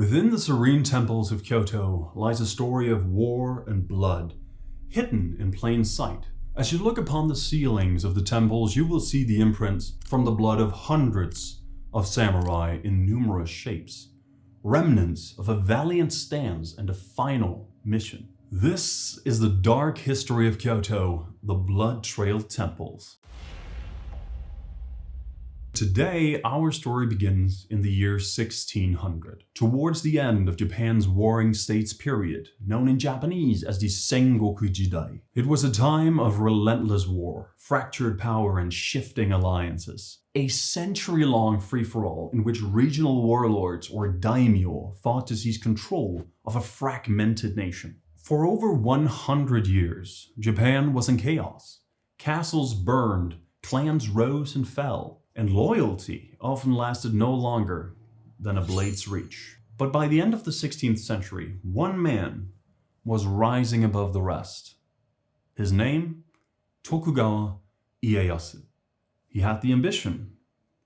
Within the serene temples of Kyoto lies a story of war and blood, hidden in plain sight. As you look upon the ceilings of the temples, you will see the imprints from the blood of hundreds of samurai in numerous shapes, remnants of a valiant stance and a final mission. This is the dark history of Kyoto, the Blood Trail Temples. Today, our story begins in the year 1600, towards the end of Japan's Warring States period, known in Japanese as the Sengoku Jidai. It was a time of relentless war, fractured power, and shifting alliances. A century-long free-for-all in which regional warlords or daimyo fought to seize control of a fragmented nation. For over 100 years, Japan was in chaos. Castles burned, clans rose and fell, and loyalty often lasted no longer than a blade's reach. But by the end of the 16th century, one man was rising above the rest. His name? Tokugawa Ieyasu. He had the ambition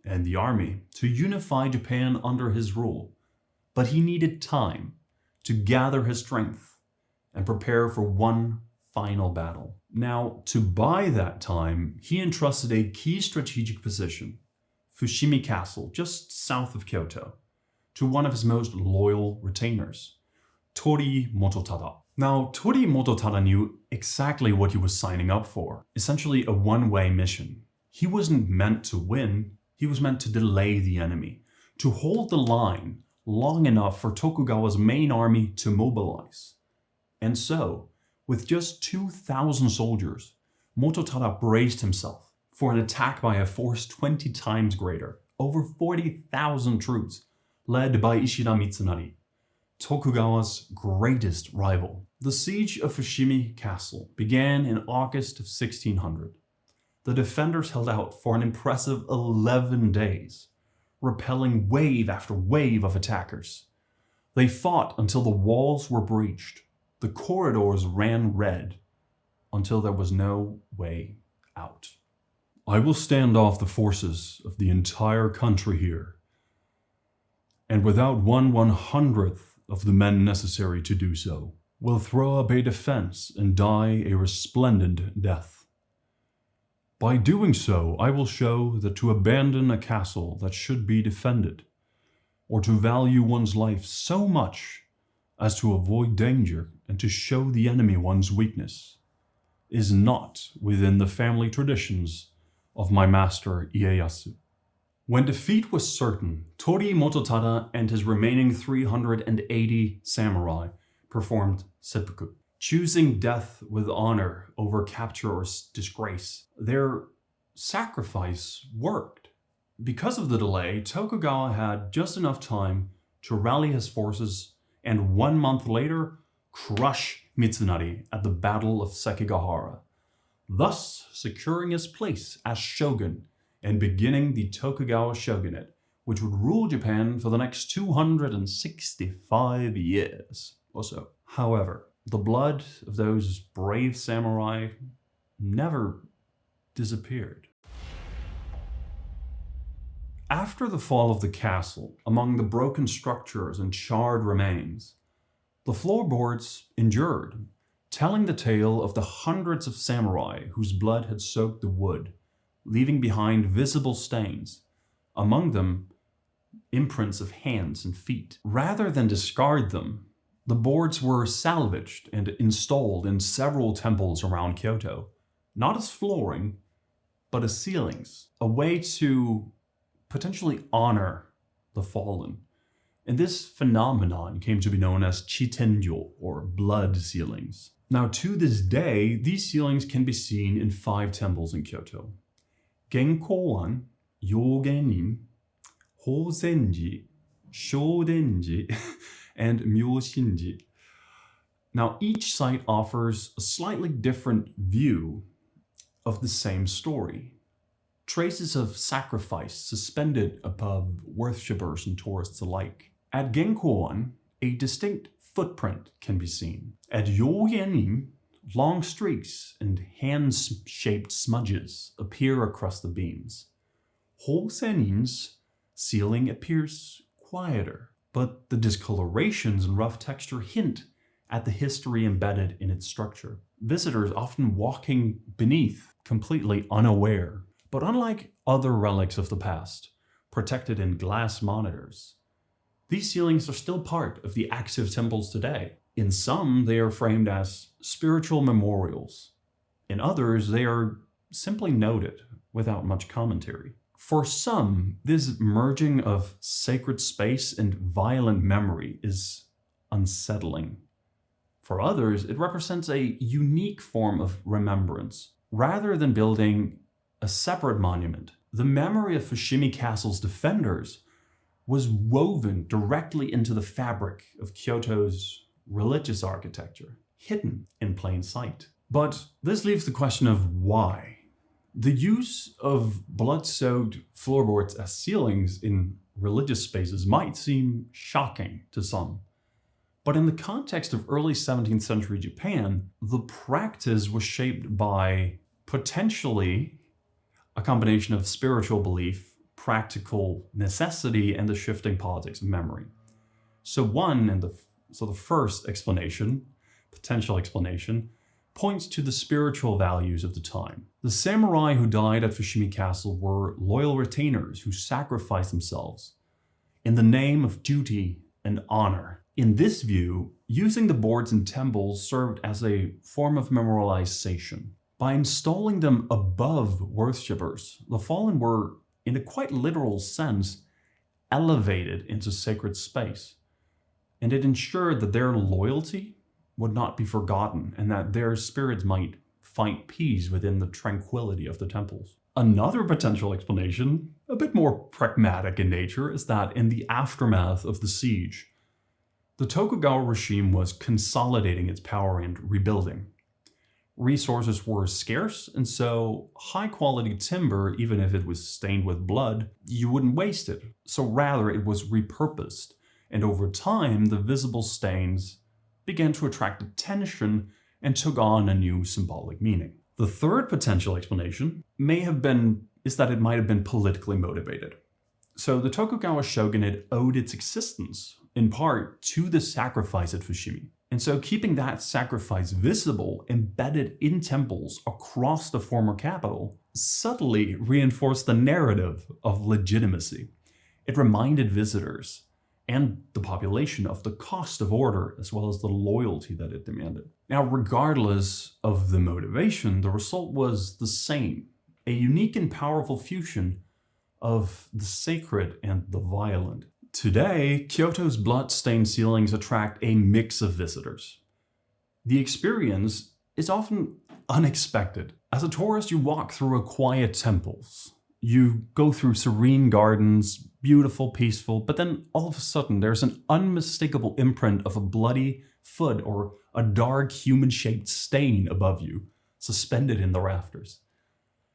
and the army to unify Japan under his rule, but he needed time to gather his strength and prepare for one final battle. Now, to buy that time, he entrusted a key strategic position, Fushimi Castle, just south of Kyoto, to one of his most loyal retainers, Tori Mototada. Now, Tori Mototada knew exactly what he was signing up for, essentially a one-way mission. He wasn't meant to win, he was meant to delay the enemy, to hold the line long enough for Tokugawa's main army to mobilize. And so, with just 2,000 soldiers, Mototada braced himself for an attack by a force 20 times greater, over 40,000 troops, led by Ishida Mitsunari, Tokugawa's greatest rival. The siege of Fushimi Castle began in August of 1600. The defenders held out for an impressive 11 days, repelling wave after wave of attackers. They fought until the walls were breached. The corridors ran red until there was no way out. I will stand off the forces of the entire country here, and without 1/100th of the men necessary to do so, will throw up a defense and die a resplendent death. By doing so, I will show that to abandon a castle that should be defended, or to value one's life so much as to avoid danger and to show the enemy one's weakness, is not within the family traditions of my master Ieyasu. When defeat was certain, Tori Mototada and his remaining 380 samurai performed seppuku, choosing death with honor over capture or disgrace. Their sacrifice worked. Because of the delay, Tokugawa had just enough time to rally his forces and 1 month later crush Mitsunari at the Battle of Sekigahara, thus securing his place as shogun and beginning the Tokugawa shogunate, which would rule Japan for the next 265 years or so. However, the blood of those brave samurai never disappeared. After the fall of the castle, among the broken structures and charred remains, the floorboards endured, telling the tale of the hundreds of samurai whose blood had soaked the wood, leaving behind visible stains, among them imprints of hands and feet. Rather than discard them, the boards were salvaged and installed in several temples around Kyoto, not as flooring, but as ceilings, a way to potentially honor the fallen. And this phenomenon came to be known as Chitenjō, or blood ceilings. Now, to this day, these ceilings can be seen in 5 temples in Kyoto: Genkoan, Yogenin, Hosenji, Shodenji, and Myoshinji. Now, each site offers a slightly different view of the same story. Traces of sacrifice suspended above worshippers and tourists alike. At Genkoan, a distinct footprint can be seen. At Yogenin, long streaks and hand-shaped smudges appear across the beams. Hosenin's ceiling appears quieter, but the discolorations and rough texture hint at the history embedded in its structure. Visitors often walking beneath, completely unaware. But unlike other relics of the past, protected in glass monitors, these ceilings are still part of the active temples today. In some, they are framed as spiritual memorials. In others, they are simply noted without much commentary. For some, this merging of sacred space and violent memory is unsettling. For others, it represents a unique form of remembrance. Rather than building a separate monument, the memory of Fushimi Castle's defenders was woven directly into the fabric of Kyoto's religious architecture, hidden in plain sight. But this leaves the question of why. The use of blood-soaked floorboards as ceilings in religious spaces might seem shocking to some. But in the context of early 17th century Japan, the practice was shaped by potentially a combination of spiritual belief, practical necessity, and the shifting politics of memory. So the first explanation, potential explanation, points to the spiritual values of the time. The samurai who died at Fushimi Castle were loyal retainers who sacrificed themselves in the name of duty and honor. In this view, using the boards in temples served as a form of memorialization. By installing them above worshippers, the fallen were, in a quite literal sense, elevated into sacred space. And it ensured that their loyalty would not be forgotten and that their spirits might find peace within the tranquility of the temples. Another potential explanation, a bit more pragmatic in nature, is that in the aftermath of the siege, the Tokugawa regime was consolidating its power and rebuilding. Resources were scarce, and so high-quality timber, even if it was stained with blood, you wouldn't waste it. So rather, it was repurposed, and over time, the visible stains began to attract attention and took on a new symbolic meaning. The third potential explanation is that it might have been politically motivated. So the Tokugawa shogunate owed its existence, in part, to the sacrifice at Fushimi. And so keeping that sacrifice visible, embedded in temples across the former capital, subtly reinforced the narrative of legitimacy. It reminded visitors and the population of the cost of order as well as the loyalty that it demanded. Now, regardless of the motivation, the result was the same, a unique and powerful fusion of the sacred and the violent. Today, Kyoto's blood-stained ceilings attract a mix of visitors. The experience is often unexpected. As a tourist, you walk through a quiet temples. You go through serene gardens, beautiful, peaceful, but then all of a sudden there's an unmistakable imprint of a bloody foot or a dark human-shaped stain above you, suspended in the rafters.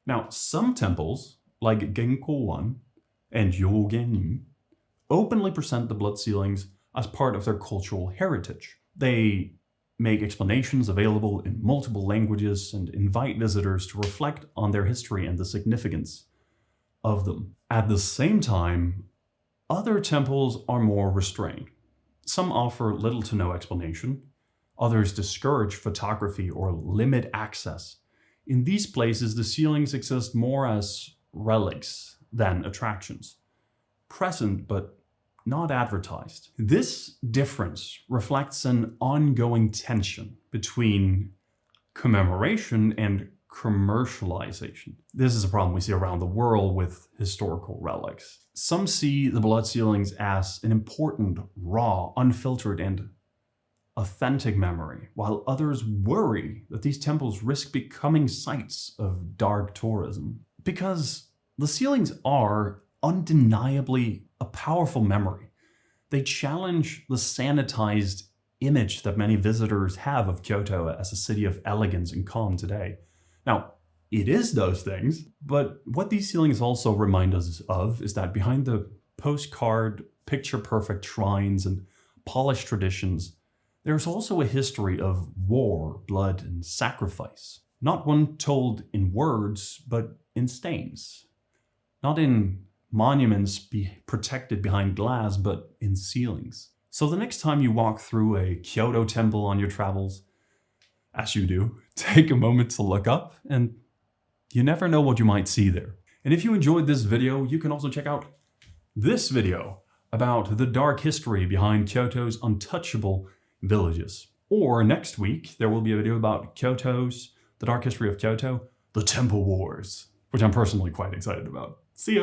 Now, some temples, like Genko-one and Yogen, openly present the blood ceilings as part of their cultural heritage. They make explanations available in multiple languages and invite visitors to reflect on their history and the significance of them. At the same time, other temples are more restrained. Some offer little to no explanation. Others discourage photography or limit access. In these places, the ceilings exist more as relics than attractions, present but not advertised. This difference reflects an ongoing tension between commemoration and commercialization. This is a problem we see around the world with historical relics. Some see the blood ceilings as an important, raw, unfiltered, and authentic memory, while others worry that these temples risk becoming sites of dark tourism. Because the ceilings are undeniably a powerful memory. They challenge the sanitized image that many visitors have of Kyoto as a city of elegance and calm today. Now, it is those things, but what these ceilings also remind us of is that behind the postcard, picture-perfect shrines and polished traditions, there's also a history of war, blood, and sacrifice. Not one told in words, but in stains. Not in monuments be protected behind glass, but in ceilings. So the next time you walk through a Kyoto temple on your travels, as you do, take a moment to look up, and you never know what you might see there. And if you enjoyed this video, you can also check out this video about the dark history behind Kyoto's untouchable villages. Or next week, there will be a video about the dark history of Kyoto, the Temple Wars, which I'm personally quite excited about. See ya!